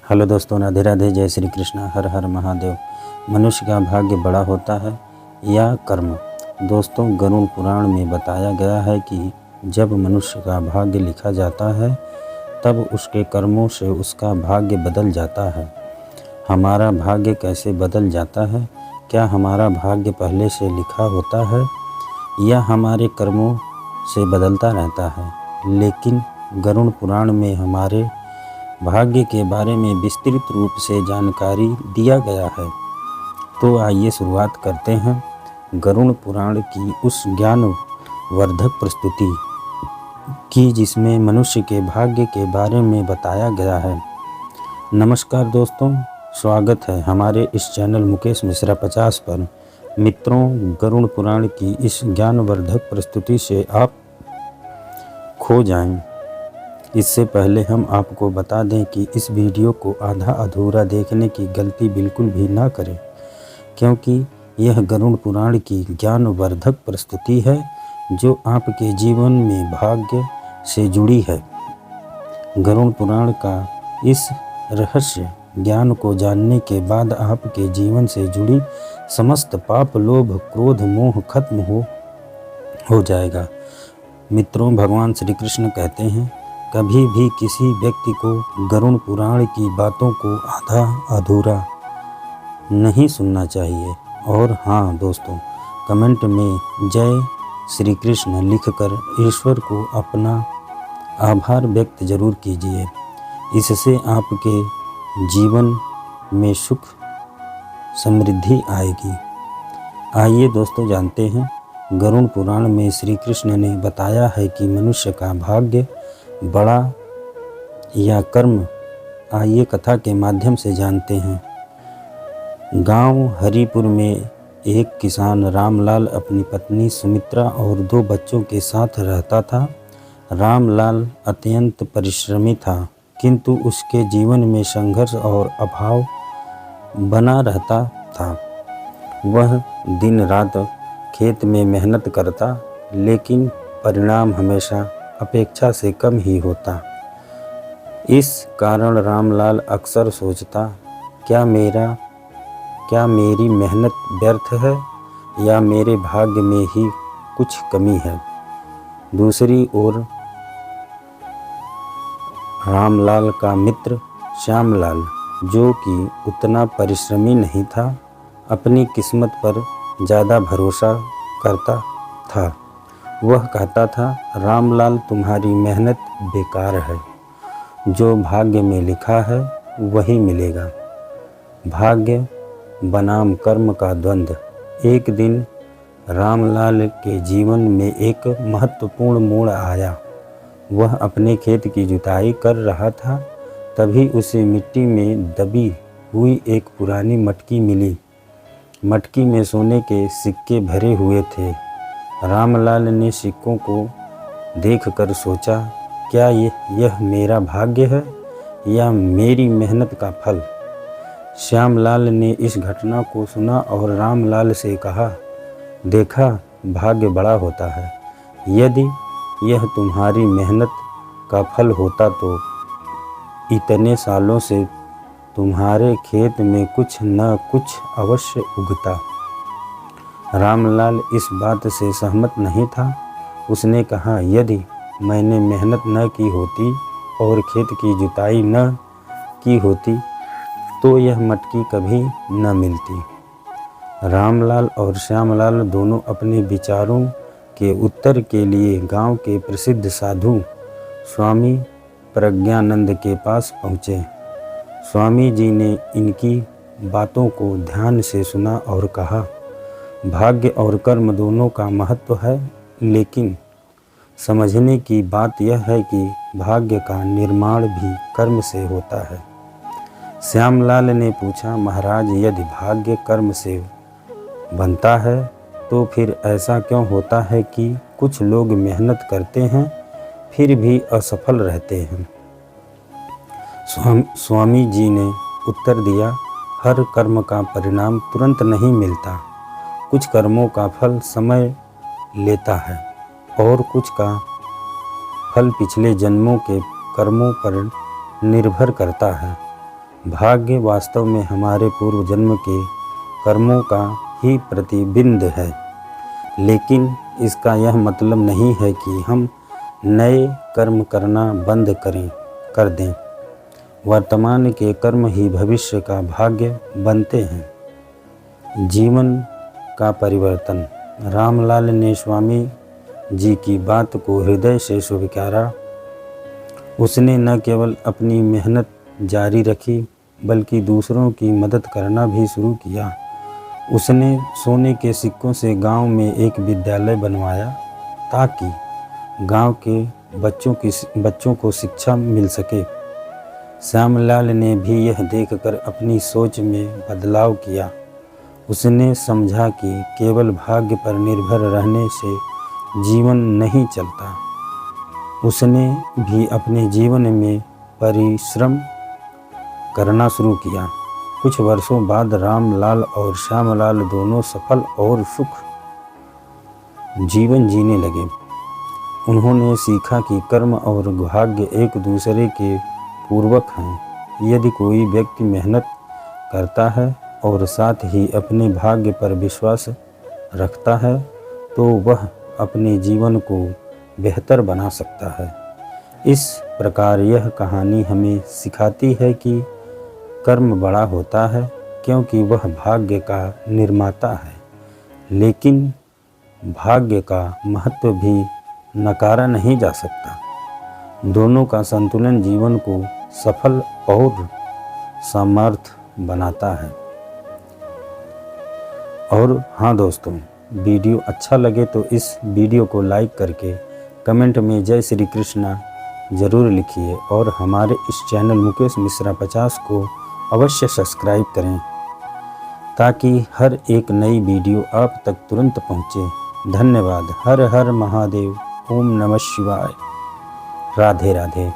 Hello दोस्तों, राधे राधे, जय श्री कृष्ण, हर हर महादेव। मनुष्य का भाग्य बड़ा होता है या कर्म। दोस्तों, गरुड़ पुराण में बताया गया है कि जब मनुष्य का भाग्य लिखा जाता है तब उसके कर्मों से उसका भाग्य बदल जाता है। हमारा भाग्य कैसे बदल जाता है? क्या हमारा भाग्य पहले से लिखा होता है या हमारे कर्मों से बदलता रहता है? लेकिन गरुड़ पुराण में हमारे भाग्य के बारे में विस्तृत रूप से जानकारी दिया गया है। तो आइए शुरुआत करते हैं गरुड़ पुराण की उस ज्ञानवर्धक प्रस्तुति की जिसमें मनुष्य के भाग्य के बारे में बताया गया है। नमस्कार दोस्तों, स्वागत है हमारे इस चैनल मुकेश मिश्रा 50 पर। मित्रों, गरुड़ पुराण की इस ज्ञानवर्धक प्रस्तुति से आप खो जाएं। इससे पहले हम आपको बता दें कि इस वीडियो को आधा अधूरा देखने की गलती बिल्कुल भी ना करें, क्योंकि यह गरुड़ पुराण की ज्ञानवर्धक प्रस्तुति है जो आपके जीवन में भाग्य से जुड़ी है। गरुड़ पुराण का इस रहस्य ज्ञान को जानने के बाद आपके जीवन से जुड़ी समस्त पाप, लोभ, क्रोध, मोह खत्म हो जाएगा। मित्रों, भगवान श्री कृष्ण कहते हैं, कभी भी किसी व्यक्ति को गरुड़ पुराण की बातों को आधा अधूरा नहीं सुनना चाहिए। और हाँ दोस्तों, कमेंट में जय श्री कृष्ण लिखकर ईश्वर को अपना आभार व्यक्त जरूर कीजिए। इससे आपके जीवन में सुख समृद्धि आएगी। आइए दोस्तों, जानते हैं गरुड़ पुराण में श्री कृष्ण ने बताया है कि मनुष्य का भाग्य बड़ा या कर्म। आइए कथा के माध्यम से जानते हैं। गांव हरिपुर में एक किसान रामलाल अपनी पत्नी सुमित्रा और 2 बच्चों के साथ रहता था। रामलाल अत्यंत परिश्रमी था, किंतु उसके जीवन में संघर्ष और अभाव बना रहता था। वह दिन रात खेत में मेहनत करता, लेकिन परिणाम हमेशा अपेक्षा से कम ही होता। इस कारण रामलाल अक्सर सोचता, क्या मेरी मेहनत व्यर्थ है या मेरे भाग्य में ही कुछ कमी है। दूसरी ओर रामलाल का मित्र श्यामलाल, जो कि उतना परिश्रमी नहीं था, अपनी किस्मत पर ज़्यादा भरोसा करता था। वह कहता था, रामलाल, तुम्हारी मेहनत बेकार है। जो भाग्य में लिखा है वही मिलेगा। भाग्य बनाम कर्म का द्वंद्व। एक दिन रामलाल के जीवन में एक महत्वपूर्ण मोड़ आया। वह अपने खेत की जुताई कर रहा था, तभी उसे मिट्टी में दबी हुई एक पुरानी मटकी मिली। मटकी में सोने के सिक्के भरे हुए थे। रामलाल ने सिक्कों को देखकर सोचा, क्या यह मेरा भाग्य है या मेरी मेहनत का फल। श्यामलाल ने इस घटना को सुना और रामलाल से कहा, देखा, भाग्य बड़ा होता है। यदि यह तुम्हारी मेहनत का फल होता तो इतने सालों से तुम्हारे खेत में कुछ न कुछ अवश्य उगता। रामलाल इस बात से सहमत नहीं था। उसने कहा, यदि मैंने मेहनत न की होती और खेत की जुताई न की होती तो यह मटकी कभी न मिलती। रामलाल और श्यामलाल दोनों अपने विचारों के उत्तर के लिए गांव के प्रसिद्ध साधु स्वामी प्रज्ञानंद के पास पहुँचे। स्वामी जी ने इनकी बातों को ध्यान से सुना और कहा, भाग्य और कर्म दोनों का महत्व है, लेकिन समझने की बात यह है कि भाग्य का निर्माण भी कर्म से होता है। श्यामलाल ने पूछा, महाराज, यदि भाग्य कर्म से बनता है तो फिर ऐसा क्यों होता है कि कुछ लोग मेहनत करते हैं फिर भी असफल रहते हैं। स्वामी जी ने उत्तर दिया, हर कर्म का परिणाम तुरंत नहीं मिलता। कुछ कर्मों का फल समय लेता है और कुछ का फल पिछले जन्मों के कर्मों पर निर्भर करता है। भाग्य वास्तव में हमारे पूर्व जन्म के कर्मों का ही प्रतिबिंब है, लेकिन इसका यह मतलब नहीं है कि हम नए कर्म करना बंद कर दें। वर्तमान के कर्म ही भविष्य का भाग्य बनते हैं। जीवन का परिवर्तन। रामलाल ने स्वामी जी की बात को हृदय से स्वीकारा। उसने न केवल अपनी मेहनत जारी रखी बल्कि दूसरों की मदद करना भी शुरू किया। उसने सोने के सिक्कों से गांव में एक विद्यालय बनवाया ताकि गांव के बच्चों को शिक्षा मिल सके। श्यामलाल ने भी यह देखकर अपनी सोच में बदलाव किया। उसने समझा कि केवल भाग्य पर निर्भर रहने से जीवन नहीं चलता। उसने भी अपने जीवन में परिश्रम करना शुरू किया। कुछ वर्षों बाद रामलाल और श्यामलाल दोनों सफल और सुख जीवन जीने लगे। उन्होंने सीखा कि कर्म और भाग्य एक दूसरे के पूरक हैं। यदि कोई व्यक्ति मेहनत करता है और साथ ही अपने भाग्य पर विश्वास रखता है तो वह अपने जीवन को बेहतर बना सकता है। इस प्रकार यह कहानी हमें सिखाती है कि कर्म बड़ा होता है क्योंकि वह भाग्य का निर्माता है, लेकिन भाग्य का महत्व भी नकारा नहीं जा सकता। दोनों का संतुलन जीवन को सफल और समर्थ बनाता है। और हाँ दोस्तों, वीडियो अच्छा लगे तो इस वीडियो को लाइक करके कमेंट में जय श्री कृष्णा ज़रूर लिखिए और हमारे इस चैनल मुकेश मिश्रा 50 को अवश्य सब्सक्राइब करें ताकि हर एक नई वीडियो आप तक तुरंत पहुँचे। धन्यवाद। हर हर महादेव। ओम नमः शिवाय। राधे राधे।